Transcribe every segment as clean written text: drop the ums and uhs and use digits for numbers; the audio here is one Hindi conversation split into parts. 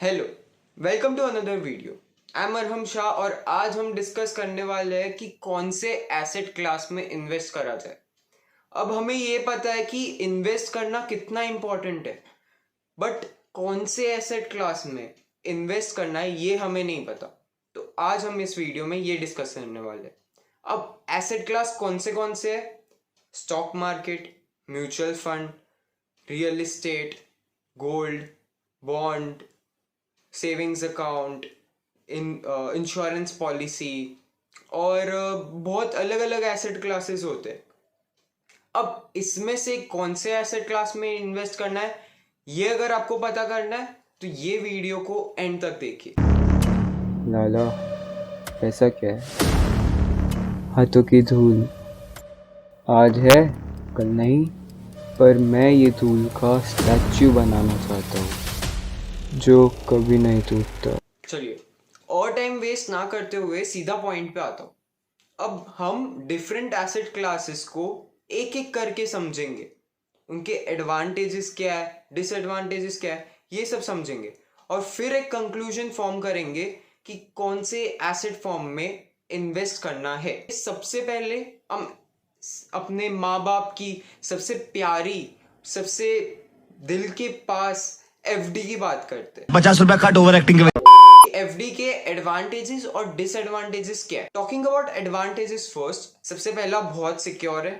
Hello, welcome to another video. I am Arham Shah और आज हम डिस्कस करने वाले हैं कि कौन से एसेट क्लास में इन्वेस्ट करा जाए। अब हमें ये पता है कि इन्वेस्ट करना कितना इम्पोर्टेंट है, बट कौन से एसेट क्लास में इन्वेस्ट करना है ये हमें नहीं पता। तो आज हम इस वीडियो में ये डिस्कस करने वाले हैं। अब एसेट क्लास कौन से है? Stock market, mutual fund, real estate, gold, bond, savings account, insurance policy और बहुत अलग अलग एसेट क्लासेस होते हैं। अब इसमें से कौन से एसेट क्लास में इन्वेस्ट करना है ये अगर आपको पता करना है तो ये वीडियो को एंड तक देखिए। लाला, ऐसा क्या है? हाथों की धूल आज है, कल नहीं। पर मैं ये धूल का स्टैच्यू बनाना चाहता हूँ जो कभी नहीं टूटता। चलिए, और टाइम वेस्ट ना करते हुए सीधा पॉइंट पे आता हूँ। अब हम डिफरेंट एसेट क्लासेस को एक एक करके समझेंगे, उनके एडवांटेजेस क्या है, डिसएडवांटेजेस क्या है, ये सब समझेंगे और फिर एक कंक्लूजन फॉर्म करेंगे कि कौन से एसेट फॉर्म में इन्वेस्ट करना है। सबसे पहले हम अपने माँ बाप की सबसे प्यारी, सबसे दिल के पास एफडी की बात करते हैं। 50 रुपया कट ओवर एक्टिंग के एफडी के एडवांटेजेस और डिसएडवांटेजेस क्या है? टॉकिंग अबाउट एडवांटेजेस फर्स्ट, सबसे पहला बहुत सिक्योर है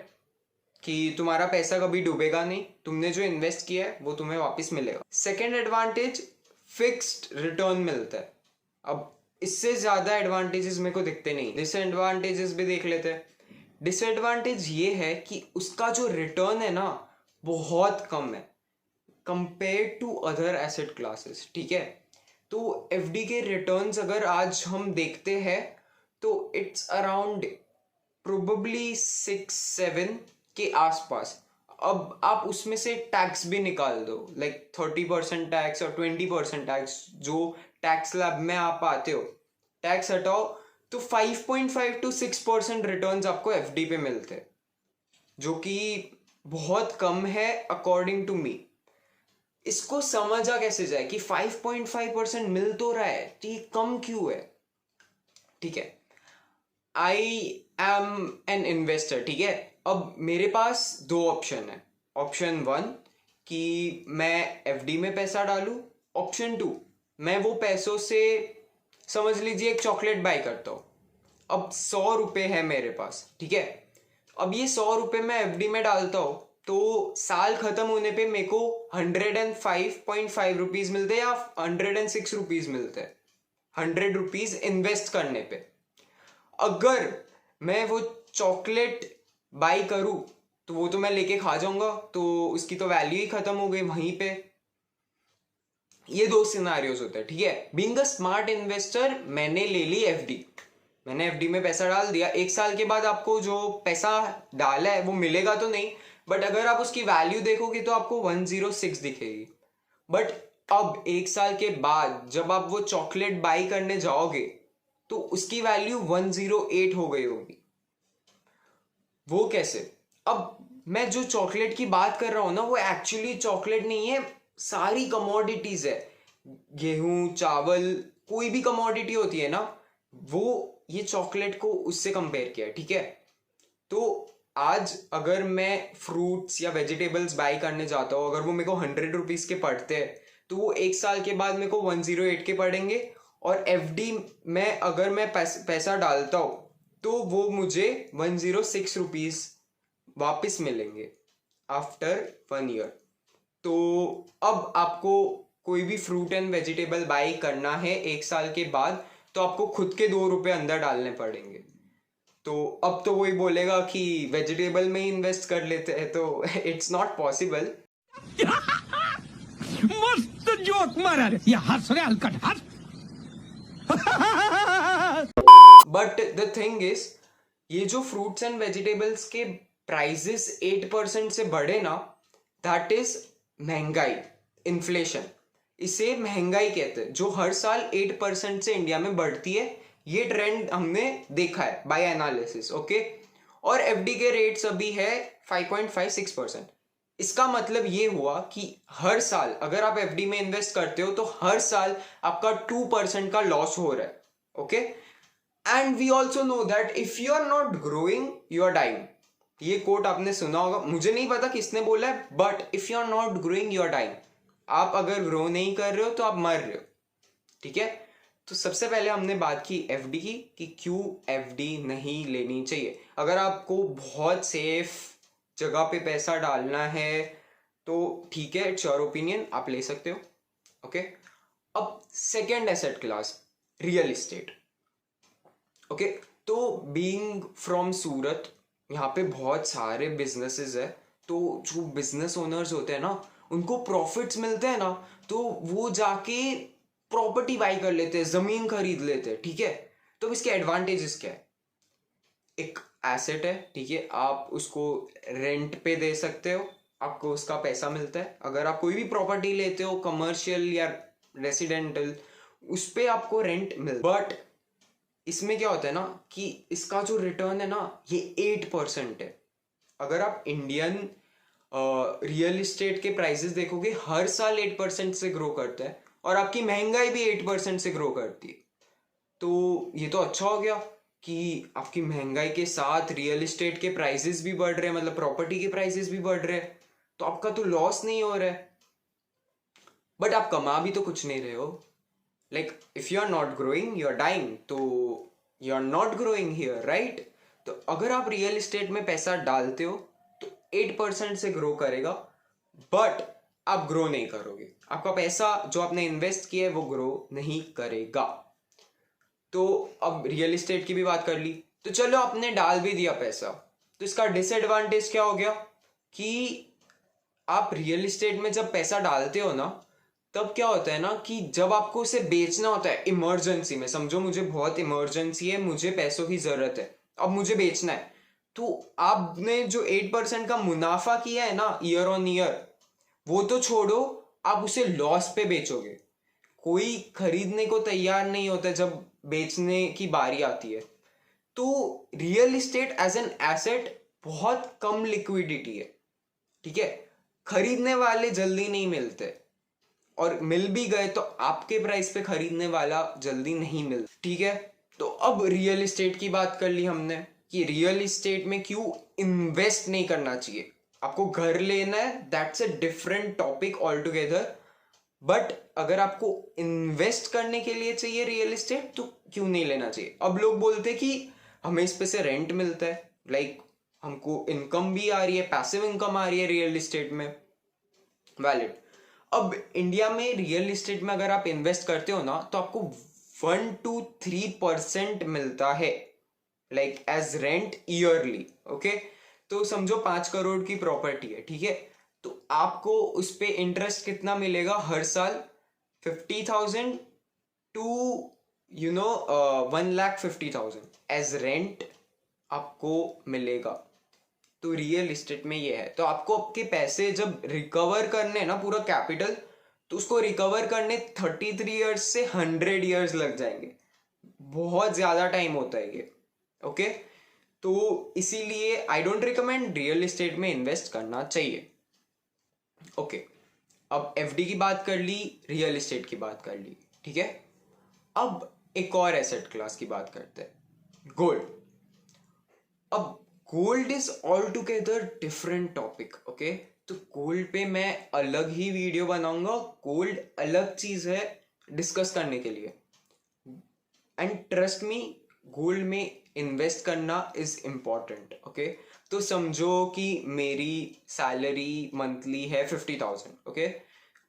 कि तुम्हारा पैसा कभी डूबेगा नहीं, तुमने जो इन्वेस्ट किया है वो तुम्हें वापस मिलेगा। सेकेंड एडवांटेज, फिक्स्ड रिटर्न मिलता है। अब इससे ज्यादा एडवांटेजेस मेरे को दिखते नहीं। डिसएडवांटेजेस भी देख लेते हैं। डिसएडवांटेज ये है कि उसका जो रिटर्न है ना बहुत कम है compare to other asset classes. ठीक है, तो एफडी के रिटर्न्स अगर आज हम देखते हैं तो इट्स अराउंड प्रोबेबली 6-7 के आसपास। अब आप उसमें से टैक्स भी निकाल दो, लाइक 30% टैक्स और 20% टैक्स, जो टैक्स लैब में आप आते हो, टैक्स हटाओ तो 5.5 to 6% रिटर्न्स आपको एफडी पे मिलते हैं, जो कि बहुत कम है अकॉर्डिंग टू मी। इसको समझा कैसे जाए कि 5.5% मिल तो रहा है तो ये कम क्यों है? ठीक है, आई एम एन इन्वेस्टर। ठीक है, अब मेरे पास दो ऑप्शन है। ऑप्शन वन कि मैं एफडी में पैसा डालूं, ऑप्शन टू मैं वो पैसों से समझ लीजिए एक चॉकलेट बाय करता हूँ। अब 100 रुपये है मेरे पास, ठीक है। अब ये 100 रुपये मैं एफडी में डालता हूँ तो साल खत्म होने पे मेरे को 105.5 रुपीज मिलते हैं या 106 रुपीज मिलते हैं 100 रुपीज इन्वेस्ट करने पे। अगर मैं वो चॉकलेट बाई करूं तो वो तो मैं लेके खा जाऊंगा, तो उसकी तो वैल्यू ही खत्म हो गई वहीं पे। ये दो सिनारियोज होते हैं। ठीक है, बीइंग अ स्मार्ट इन्वेस्टर मैंने ले ली एफडी, मैंने एफडी में पैसा डाल दिया। एक साल के बाद आपको जो पैसा डाला है वो मिलेगा तो नहीं, बट अगर आप उसकी वैल्यू देखोगे तो आपको 106 दिखेगी। बट अब एक साल के बाद जब आप वो चॉकलेट बाई करने जाओगे तो उसकी वैल्यू 108 हो गई होगी। वो कैसे? अब मैं जो चॉकलेट की बात कर रहा हूं ना वो एक्चुअली चॉकलेट नहीं है, सारी कमोडिटीज है। गेहूं, चावल, कोई भी कमोडिटी होती है ना, वो ये चॉकलेट को उससे कंपेयर किया है। ठीक है, तो आज अगर मैं फ्रूट्स या वेजिटेबल्स बाई करने जाता हूँ, अगर वो मेरे को 100 रुपीज के पड़ते हैं तो वो एक साल के बाद मेरे को 108 के पड़ेंगे। और एफडी में अगर मैं पैसा डालता हूँ तो वो मुझे 106 रुपीज वापिस मिलेंगे आफ्टर 1 ईयर। तो अब आपको कोई भी फ्रूट एंड वेजिटेबल बाई करना है एक साल के बाद तो आपको खुद के 2 रुपए अंदर डालने पड़ेंगे। तो अब तो वही बोलेगा कि वेजिटेबल में ही इन्वेस्ट कर लेते हैं, तो इट्स नॉट पॉसिबल। मस्त जोक मारा रे, ये हंस रे हलकट हंस। बट द थिंग इज, ये जो फ्रूट्स एंड वेजिटेबल्स के प्राइजेस 8% से बढ़े ना, दैट इज महंगाई, इन्फ्लेशन। इसे महंगाई कहते हैं, जो हर साल 8% से इंडिया में बढ़ती है। ये ट्रेंड हमने देखा है बाय एनालिसिस। ओके, और एफडी के रेट्स अभी है 5.56%। इसका मतलब ये हुआ कि हर साल अगर आप एफडी में इन्वेस्ट करते हो तो हर साल आपका 2% का लॉस हो रहा है. Okay, and we also know that if you are not growing you are dying. ये कोट आपने सुना होगा, मुझे नहीं पता किसने बोला है, but if you are not growing you are dying. आप अगर ग्रो नहीं कर रहे हो तो आप मर रहे हो. ठीक है, तो सबसे पहले हमने बात की एफडी की कि क्यों एफडी नहीं लेनी चाहिए. अगर आपको बहुत सेफ जगह पे पैसा डालना है तो ठीक है, इट्स योर ओपिनियन, आप ले सकते हो. ओके, अब second asset class real estate. Okay, तो बीइंग फ्रॉम सूरत यहाँ पे बहुत सारे बिजनेसेस है. तो जो बिजनेस ओनर्स होते हैं ना, उनको प्रॉफिट्स मिलते हैं ना, तो वो जाके प्रॉपर्टी बाई कर लेते हैं, जमीन खरीद लेते हैं. ठीक है, तो इसके एडवांटेजेस क्या है? एक एसेट है, ठीक है, आप उसको रेंट पे दे सकते हो, आपको उसका पैसा मिलता है. अगर आप कोई भी प्रॉपर्टी लेते हो कमर्शियल या रेसिडेंटल, उस पे आपको रेंट मिलता है. बट इसमें क्या होता है ना कि इसका जो रिटर्न है ना ये 8% है. अगर आप इंडियन रियल इस्टेट के प्राइसेस देखोगे हर साल 8% से ग्रो करता है और आपकी महंगाई भी 8% से ग्रो करती है. तो ये तो अच्छा हो गया कि आपकी महंगाई के साथ रियल इस्टेट के प्राइसेस भी बढ़ रहे हैं, मतलब प्रॉपर्टी के प्राइसेस भी बढ़ रहे हैं, तो आपका तो लॉस नहीं हो रहा है. बट आप कमा भी तो कुछ नहीं रहे हो. Like if you are not growing you are dying, तो you are not growing here, right. तो अगर आप रियल इस्टेट में पैसा डालते हो तो 8% से ग्रो करेगा, बट आप ग्रो नहीं करोगे. आपका पैसा जो आपने इन्वेस्ट किया है वो ग्रो नहीं करेगा. तो अब रियल इस्टेट की भी बात कर ली, तो चलो आपने डाल भी दिया पैसा, तो इसका डिसएडवांटेज क्या हो गया कि आप रियल इस्टेट में जब पैसा डालते हो ना, तब क्या होता है ना कि जब आपको उसे बेचना होता है इमरजेंसी में, समझो मुझे बहुत इमरजेंसी है, मुझे पैसों की जरूरत है, अब मुझे बेचना है, तो आपने जो 8% का मुनाफा किया है ना ईयर ऑन ईयर, वो तो छोड़ो, आप उसे लॉस पे बेचोगे. कोई खरीदने को तैयार नहीं होता जब बेचने की बारी आती है. तो real estate as an asset बहुत कम लिक्विडिटी है. ठीक है, खरीदने वाले जल्दी नहीं मिलते, और मिल भी गए तो आपके प्राइस पे खरीदने वाला जल्दी नहीं मिलता. ठीक है, तो अब रियल इस्टेट की बात कर ली हमने कि रियल इस्टेट में क्यों इन्वेस्ट नहीं करना चाहिए. आपको घर लेना है, that's a different topic all together. But अगर आपको इन्वेस्ट करने के लिए चाहिए रियल इस्टेट तो क्यों नहीं लेना चाहिए. अब लोग बोलते कि हमें इस पे से रेंट मिलता है, लाइक हमको इनकम भी आ रही है, पैसिव इनकम आ रही है रियल इस्टेट में, वैलिड. अब इंडिया में रियल इस्टेट में अगर आप इन्वेस्ट करते हो ना तो आपको 1 to 3% मिलता है, like as rent yearly. Okay, तो समझो 5 करोड़ की प्रॉपर्टी है, ठीक है, तो आपको उस पे इंटरेस्ट कितना मिलेगा हर साल? 50,000 टू 1,50,000 एज रेंट आपको मिलेगा. तो रियल इस्टेट में ये है. तो आपको आपके पैसे जब रिकवर करने ना, पूरा कैपिटल, तो उसको रिकवर करने 33 ईयर्स से 100 ईयर्स लग जाएंगे. बहुत ज़्यादा टाइम होता है ये. ओके, तो इसीलिए I don't recommend real estate में इन्वेस्ट करना चाहिए. ओके, अब एफडी की बात कर ली, रियल इस्टेट की बात कर ली, ठीक है. अब एक और एसेट क्लास की बात करते हैं, गोल्ड. अब gold is all together different topic. Okay, तो गोल्ड पे मैं अलग ही वीडियो बनाऊंगा. गोल्ड अलग चीज है डिस्कस करने के लिए. एंड ट्रस्ट मी, गोल्ड में इन्वेस्ट करना इज इम्पॉर्टेंट. ओके, तो समझो कि मेरी सैलरी मंथली है 50,000. ओके,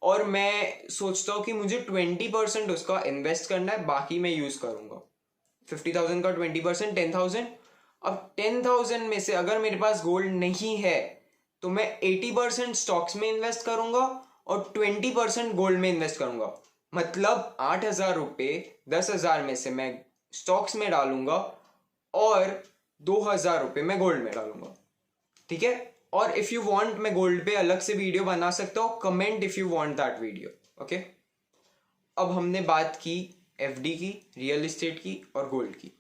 और मैं सोचता हूँ कि मुझे 20% उसका इन्वेस्ट करना है, बाकी मैं यूज करूंगा. 50,000 का 20% 10,000. अब 10,000 में से अगर मेरे पास गोल्ड नहीं है तो मैं 80% स्टॉक्स में इन्वेस्ट करूंगा और 20% गोल्ड में इन्वेस्ट करूंगा. मतलब 8,000 रुपये 10,000 में से मैं स्टॉक्स में डालूंगा और 2,000 रुपये मैं गोल्ड में डालूंगा. ठीक है, और इफ यू वांट मैं गोल्ड पे अलग से वीडियो बना सकता हूँ. Comment if you want that video. Okay, अब हमने बात की एफडी की, रियल इस्टेट की और गोल्ड की.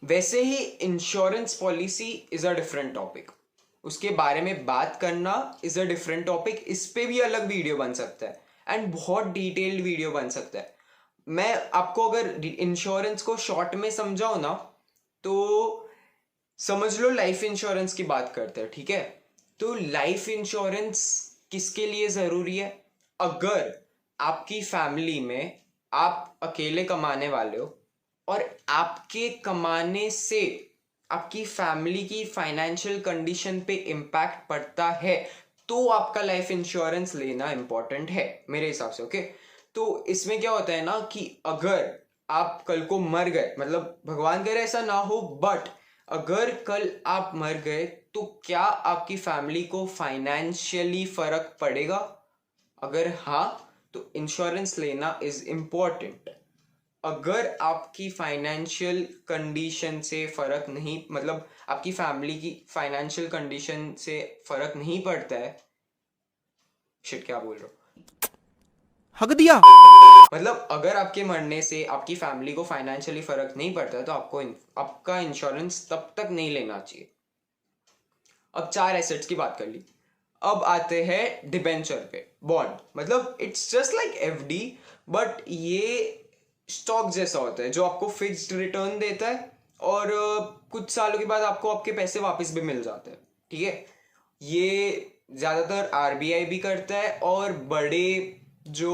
वैसे ही insurance policy is a different topic. उसके बारे में बात करना इज अ डिफरेंट टॉपिक. इस पे भी अलग वीडियो बन सकता है एंड बहुत डिटेल्ड वीडियो बन सकता है. मैं आपको अगर इंश्योरेंस को शॉर्ट में समझाऊं ना, तो समझ लो लाइफ इंश्योरेंस की बात करते हैं, ठीक है. तो लाइफ इंश्योरेंस किसके लिए ज़रूरी है? अगर आपकी फैमिली में आप अकेले कमाने वाले हो और आपके कमाने से आपकी फैमिली की फाइनेंशियल कंडीशन पे इम्पैक्ट पड़ता है, तो आपका लाइफ इंश्योरेंस लेना इम्पोर्टेंट है मेरे हिसाब से. ओके, तो इसमें क्या होता है ना कि अगर आप कल को मर गए, मतलब भगवान करे ऐसा ना हो, बट अगर कल आप मर गए तो क्या आपकी फैमिली को फाइनेंशियली फर्क पड़ेगा? अगर हाँ, तो इंश्योरेंस लेना इज इम्पोर्टेंट. अगर आपकी फाइनेंशियल कंडीशन से फर्क नहीं, मतलब आपकी फैमिली की फाइनेंशियल कंडीशन से फर्क नहीं पड़ता है, शिट क्या बोल रहा हूँ, हक दिया. मतलब अगर आपके मरने से आपकी फैमिली को फाइनेंशियली फर्क नहीं पड़ता है, तो आपका इंश्योरेंस तब तक नहीं लेना चाहिए. अब 4 एसेट्स की बात कर ली. अब आते हैं डिबेंचर पे, बॉन्ड. मतलब it's just like FD, but ये स्टॉक जैसा होता है जो आपको फिक्स्ड रिटर्न देता है और कुछ सालों के बाद आपको आपके पैसे वापस भी मिल जाते हैं, ठीक है. ये ज़्यादातर आरबीआई भी करता है और बड़े जो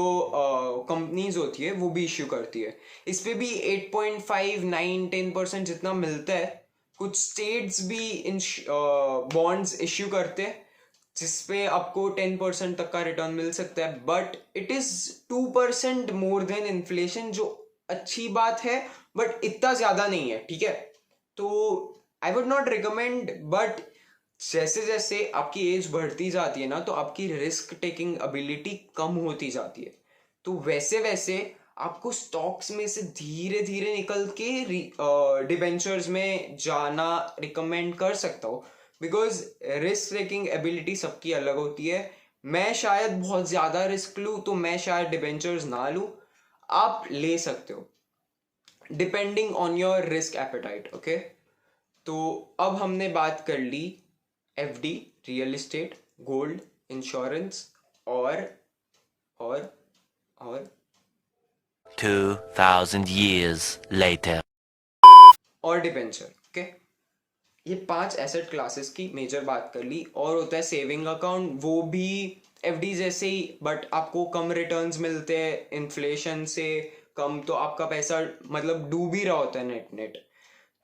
कंपनीज होती है वो भी इश्यू करती है. इस पे भी 8.5, 9, 10% जितना मिलता है. कुछ स्टेट्स भी इन बॉन्ड्स इश्यू करते हैं जिसपे आपको 10% तक का रिटर्न मिल सकता है, but it is 2% more than inflation, जो अच्छी बात है बट इतना ज्यादा नहीं है, ठीक है. तो I would not recommend, but जैसे जैसे आपकी एज बढ़ती जाती है ना, तो आपकी रिस्क टेकिंग एबिलिटी कम होती जाती है. तो वैसे वैसे आपको स्टॉक्स में से धीरे धीरे निकल के डिबेंचर्स में जाना रिकमेंड कर सकता हूँ, बिकॉज रिस्क टेकिंग एबिलिटी सबकी अलग होती है. मैं शायद बहुत ज़्यादा रिस्क लूँ, तो मैं शायद डिबेंचर्स ना लूँ. आप ले सकते हो depending on your risk appetite. Okay, तो अब हमने बात कर ली FD, real estate, gold, insurance और 2,000 years later. और डिबेंचर. ओके, ये 5 एसेट क्लासेस की मेजर बात कर ली. और होता है सेविंग अकाउंट, वो भी एफडी जैसे ही, बट आपको कम रिटर्न्स मिलते हैं इन्फ्लेशन से कम, तो आपका पैसा मतलब डूब ही रहा होता है नेट नेट.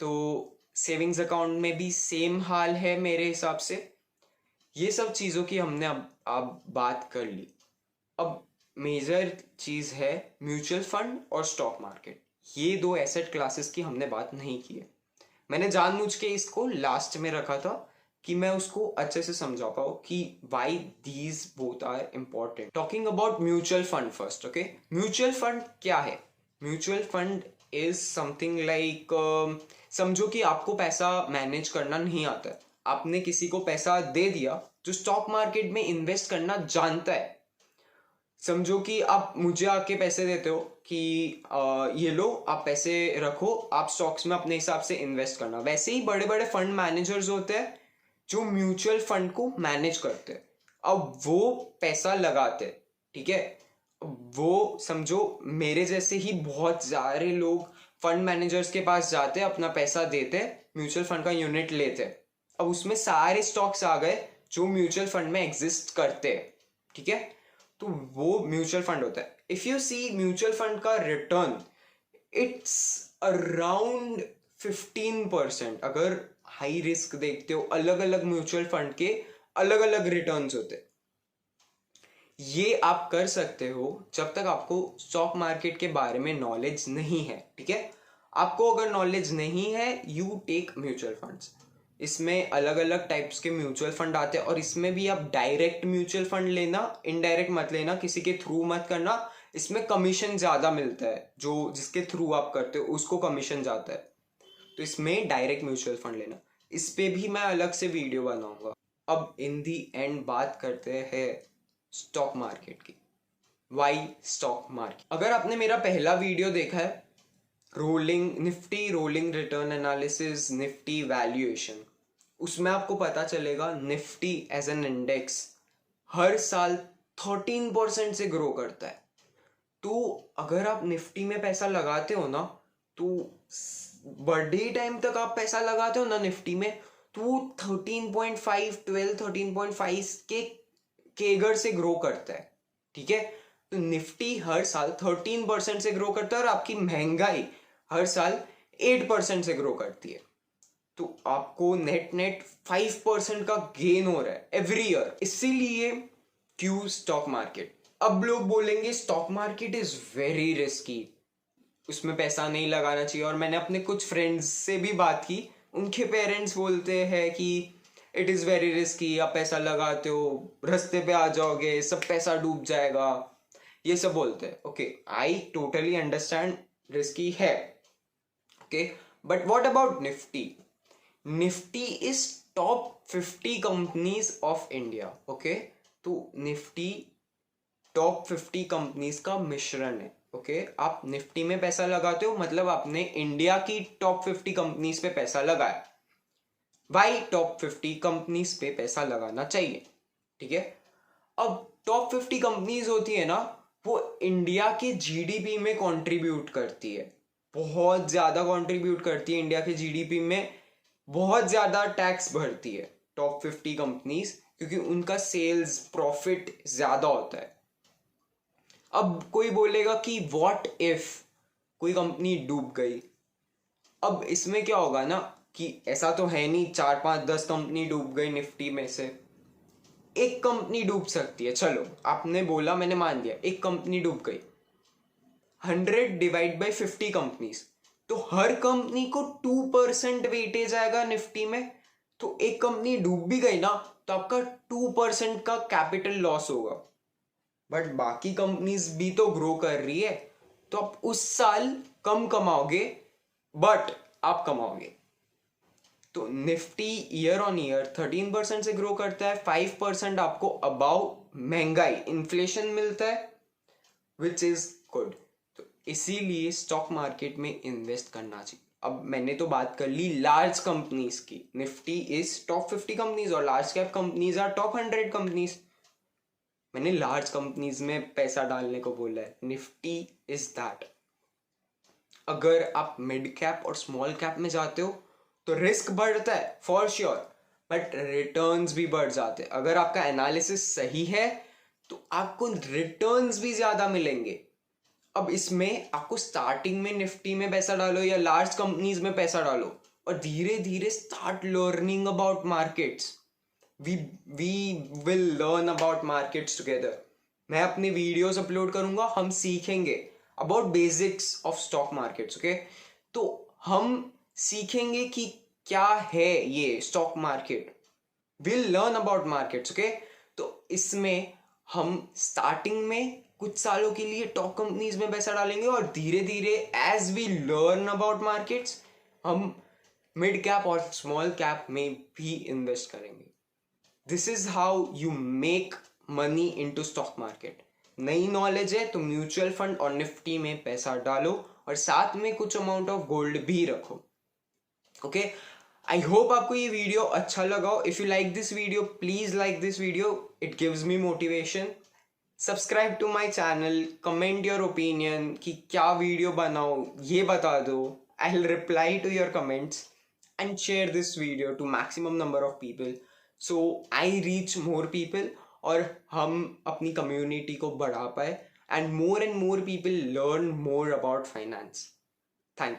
तो सेविंग्स अकाउंट में भी सेम हाल है मेरे हिसाब से. ये सब चीज़ों की हमने अब बात कर ली. अब मेजर चीज़ है म्यूचुअल फंड और स्टॉक मार्केट. ये 2 एसेट क्लासेस की हमने बात नहीं की है. मैंने जानबूझ के इसको लास्ट में रखा था कि मैं उसको अच्छे से समझा पाऊँ कि why these both are important. Talking about mutual fund first. Okay, mutual fund क्या है? Mutual fund is something like, समझो कि आपको पैसा मैनेज करना नहीं आता है. आपने किसी को पैसा दे दिया जो स्टॉक मार्केट में इन्वेस्ट करना जानता है. समझो कि आप मुझे आके पैसे देते हो कि ये लो, आप पैसे रखो, आप स्टॉक्स में अपने हिसाब से इन्वेस्ट करना. वैसे ही बड़े बड़े फंड मैनेजर्स होते हैं जो म्यूचुअल फंड को मैनेज करते हैं. अब वो पैसा लगाते हैं, ठीक है. वो समझो मेरे जैसे ही बहुत सारे लोग फंड मैनेजर्स के पास जाते हैं, अपना पैसा देते हैं, म्यूचुअल फंड का यूनिट लेते हैं. अब उसमें सारे स्टॉक्स आ गए जो म्यूचुअल फंड में एग्जिस्ट करते हैं, ठीक है. तो वो म्यूचुअल फंड होता है. If you see mutual fund का रिटर्न, इट्स अराउंड 15%. अगर हाई रिस्क देखते हो, अलग अलग म्यूचुअल फंड के अलग अलग रिटर्न्स होते हैं. ये आप कर सकते हो जब तक आपको स्टॉक मार्केट के बारे में नॉलेज नहीं है, ठीक है. आपको अगर नॉलेज नहीं है, यू टेक म्यूचुअल फंड्स. इसमें अलग अलग टाइप्स के म्यूचुअल फंड आते हैं और इसमें भी आप डायरेक्ट म्यूचुअल फंड लेना, इनडायरेक्ट मत लेना, किसी के थ्रू मत करना. इसमें कमीशन ज़्यादा मिलता है, जो जिसके थ्रू आप करते हो उसको कमीशन जाता है. तो इसमें डायरेक्ट म्यूचुअल फंड लेना. इस पे भी मैं अलग से वीडियो बनाऊंगा. अब इन दी एंड बात करते हैं स्टॉक मार्केट की. Y stock market? अगर आपने मेरा पहला वीडियो देखा है, rolling Nifty rolling return analysis, Nifty valuation, उसमें आपको पता चलेगा निफ्टी एज एन इंडेक्स हर साल 13% से ग्रो करता है। तो अगर आप निफ्टी में पैसा लगाते हो ना, तो बर्थडे टाइम तक आप पैसा लगाते हो ना निफ्टी में, तो वो 13.5 13.5 के केगर से ग्रो करता है। ठीक है, तो निफ्टी हर साल 13% से ग्रो करता है और आपकी महंगाई हर साल 8% से ग्रो करती है। तो आपको नेट नेट 5% का गेन हो रहा है एवरी ईयर। इसीलिए क्यों स्टॉक मार्केट। अब लोग बोलेंगे stock market is very risky, उसमें पैसा नहीं लगाना चाहिए। और मैंने अपने कुछ फ्रेंड्स से भी बात की, उनके पेरेंट्स बोलते हैं कि इट इज़ वेरी रिस्की, आप पैसा लगाते हो रास्ते पे आ जाओगे, सब पैसा डूब जाएगा, ये सब बोलते हैं। Okay, I totally understand risky है। Okay, but what about Nifty? Nifty is top 50 companies of India. Okay, तो निफ्टी टॉप 50 कंपनीज का मिश्रण है। ओके, आप निफ्टी में पैसा लगाते हो मतलब आपने इंडिया की टॉप 50 कंपनीज पे पैसा लगाया। वाई टॉप 50 कंपनीज पे पैसा लगाना चाहिए? ठीक है, अब टॉप 50 कंपनीज होती है ना, वो इंडिया के जीडीपी में कंट्रीब्यूट करती है, बहुत ज्यादा कंट्रीब्यूट करती है इंडिया के जीडीपी में, बहुत ज्यादा टैक्स भरती है टॉप 50 कंपनीज, क्योंकि उनका सेल्स प्रॉफिट ज्यादा होता है। अब कोई बोलेगा कि व्हाट इफ कोई कंपनी डूब गई? अब इसमें क्या होगा ना कि ऐसा तो है नहीं 4 5 10 कंपनी डूब गई निफ्टी में से, एक कंपनी डूब सकती है। चलो आपने बोला, मैंने मान लिया, एक कंपनी डूब गई। 100 डिवाइड बाय 50 कंपनीज, तो हर कंपनी को 2% वेटेज आएगा निफ्टी में। तो एक कंपनी डूब भी गई ना, तो आपका 2% का कैपिटल लॉस होगा। बट बाकी कंपनीज भी तो ग्रो कर रही है, तो आप उस साल कम कमाओगे बट आप कमाओगे। तो निफ्टी ईयर ऑन ईयर 13% से ग्रो करता है, 5% आपको अबाउ महंगाई इन्फ्लेशन मिलता है, विच इज गुड। तो इसीलिए स्टॉक मार्केट में इन्वेस्ट करना चाहिए। अब मैंने तो बात कर ली लार्ज कंपनीज की, निफ्टी इज टॉप 50 कंपनीज और large cap companies are top 100 companies. मैंने लार्ज कंपनीज में पैसा डालने को बोला है, निफ्टी इज दैट। अगर आप मिड कैप और स्मॉल कैप में जाते हो तो रिस्क बढ़ता है फॉर श्योर, बट रिटर्न्स भी बढ़ जाते हैं। अगर आपका एनालिसिस सही है तो आपको रिटर्न्स भी ज्यादा मिलेंगे। अब इसमें आपको स्टार्टिंग में निफ्टी में पैसा डालो या लार्ज कंपनीज में पैसा डालो और धीरे धीरे start learning about markets. we will learn about markets together। मैं अपनी वीडियोस अपलोड करूंगा, हम सीखेंगे about basics of stock markets. Okay, तो हम सीखेंगे कि क्या है ये stock market, will learn about markets. Okay, तो इसमें हम स्टार्टिंग में कुछ सालों के लिए टॉप कंपनीज में पैसा डालेंगे और धीरे धीरे as we learn about markets हम मिड कैप और स्मॉल कैप में भी इन्वेस्ट करेंगे। This is how you make money into stock market. नई नॉलेज है तो म्यूचुअल फंड और निफ्टी में पैसा डालो और साथ में कुछ अमाउंट ऑफ गोल्ड भी रखो। ओके, आई होप आपको ये वीडियो अच्छा लगा हो। If you like this video please like this video, it gives me motivation. Subscribe to my channel, comment your opinion कि क्या वीडियो बनाओ ये बता दो। I will reply to your comments and share this video to maximum number of people so I reach more people और हम अपनी कम्युनिटी को बढ़ा पाए and more people learn more about finance. Thank you.